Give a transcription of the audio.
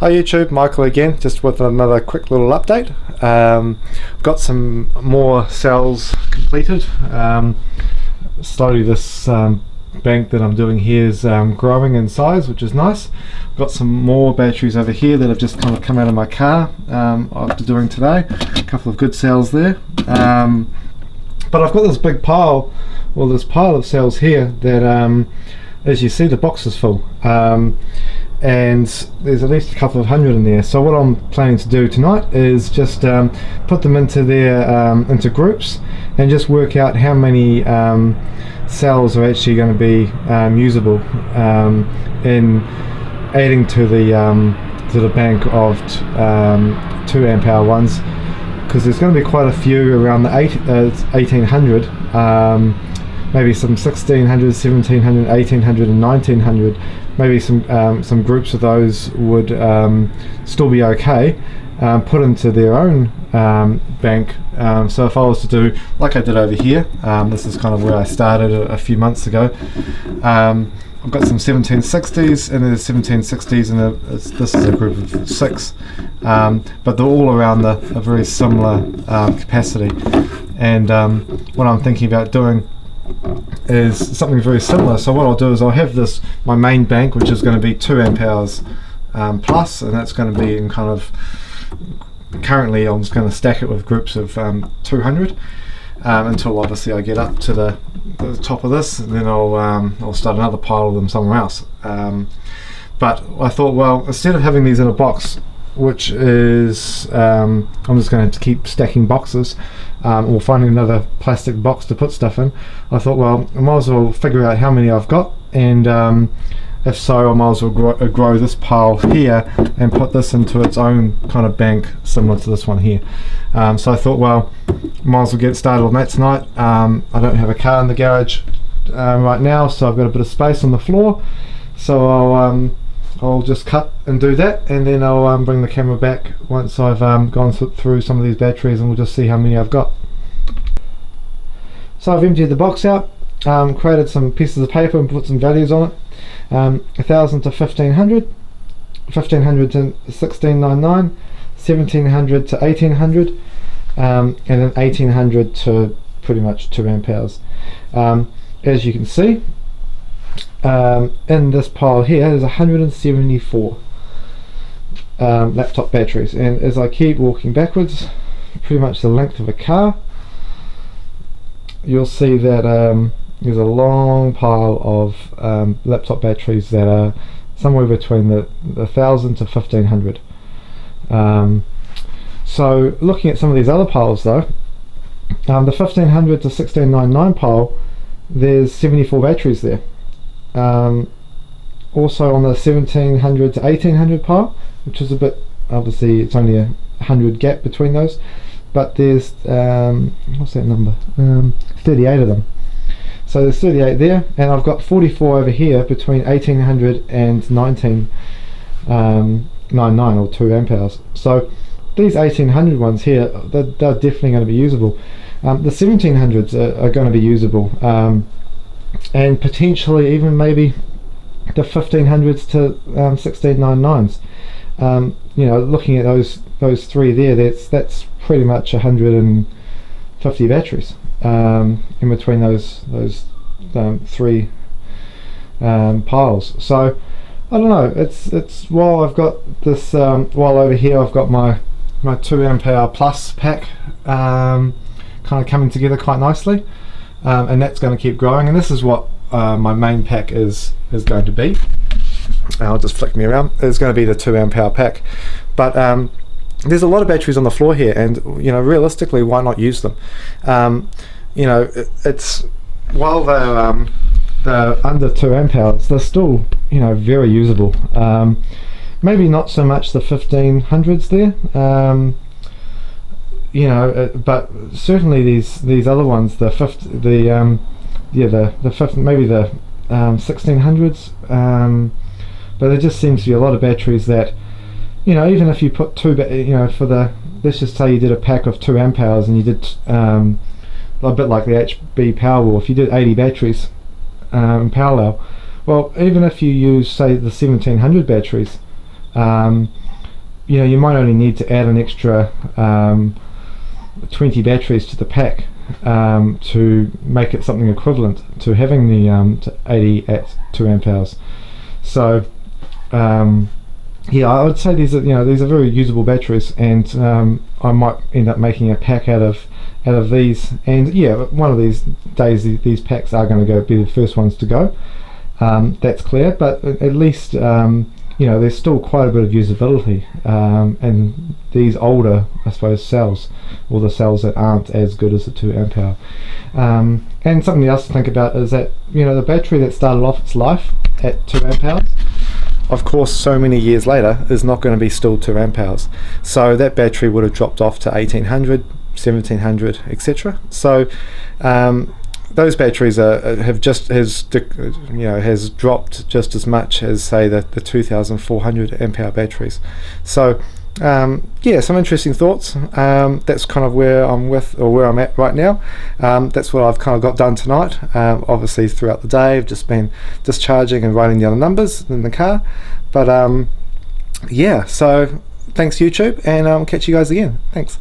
Hi YouTube, Michael again, just with another quick little update. Got some more cells completed. Slowly this bank that I'm doing here is growing in size, which is nice. Got some more batteries over here that have just kind of come out of my car after doing today. A couple of good cells there. But I've got this big pile, well, this pile of cells here that, as you see, the box is full. And there's at least a couple of hundred in there. So what I'm planning to do tonight is just put them into their into groups and just work out how many cells are actually going to be usable in adding to the bank of 2 amp hour ones, because there's going to be quite a few around the 1800, maybe some 1600, 1700, 1800 and 1900. Maybe some groups of those would still be okay, put into their own bank. So if I was to do like I did over here, this is kind of where I started a few months ago. I've got some 1760s, and there's 1760s, and this is a group of 6, but they're all around a very similar capacity. And what I'm thinking about doing is something very similar. So what I'll do is I'll have my main bank, which is going to be 2 amp hours plus, and that's going to be in kind of, currently I'm just going to stack it with groups of 200 until obviously I get up to the top of this, and then I'll start another pile of them somewhere else. But I thought, well, instead of having these in a box, which is I'm just going to keep stacking boxes, or finding another plastic box to put stuff in, I thought, well, I might as well figure out how many I've got, and if so, I might as well grow this pile here and put this into its own kind of bank similar to this one here. So I thought, well, might as well get started on that tonight. I don't have a car in the garage right now, so I've got a bit of space on the floor, so I'll just cut and do that, and then I'll bring the camera back once I've gone through some of these batteries, and we'll just see how many I've got. So I've emptied the box out, created some pieces of paper and put some values on it. 1000 to 1500, 1500 to 1699, 1700 to 1800, and then 1800 to pretty much 2 amp hours. As you can see, in this pile here there's 174 laptop batteries, and as I keep walking backwards, pretty much the length of a car, you'll see that there's a long pile of laptop batteries that are somewhere between the 1000 to 1500. So looking at some of these other piles though, the 1500 to 1699 pile, there's 74 batteries there. Also on the 1700 to 1800 pile, which is a bit, obviously it's only 100 gap between those, but there's what's that number, 38 of them. So there's 38 there, and I've got 44 over here between 1800 and 1999 or 2 amp hours. So these 1800 ones here, they're definitely going to be usable. The 1700s are going to be usable, and potentially even maybe the 1500s to 1699s. You know, looking at those three there, that's pretty much 150 batteries in between those three piles. So I don't know, it's while I've got this while over here I've got my 2 amp hour plus pack kind of coming together quite nicely, and that's going to keep growing, and this is what my main pack is going to be. I'll just flick me around. It's going to be the 2 amp hour pack, but there's a lot of batteries on the floor here, and you know, realistically, why not use them? You know, it's, while they're under 2 amp hours, they're still, you know, very usable. Maybe not so much the 1500s there, you know, but certainly these other ones, the 1600s, but there just seems to be a lot of batteries that, you know, even if you put you know, for the, let's just say you did a pack of 2 amp hours and you did a bit like the HB Powerwall, if you did 80 batteries in parallel, well, even if you use, say, the 1700 batteries, you might only need to add an extra 20 batteries to the pack to make it something equivalent to having the to 80 at 2 amp hours. So yeah, I would say these are very usable batteries, and I might end up making a pack out of these. And yeah, one of these days these packs are going to be the first ones to go. That's clear, but at least there's still quite a bit of usability, and these older, I suppose, cells, or the cells that aren't as good as the 2 amp hour. And something else to think about is that the battery that started off its life at 2 amp hours, of course, so many years later is not going to be still 2 amp hours. So that battery would have dropped off to 1800, 1700, etc. So those batteries has dropped just as much as, say, the 2400 amp hour batteries. So yeah, some interesting thoughts. That's kind of where I'm at right now. That's what I've kind of got done tonight. Obviously throughout the day I've just been discharging and writing down the numbers in the car, but yeah, so thanks YouTube, and catch you guys again. Thanks.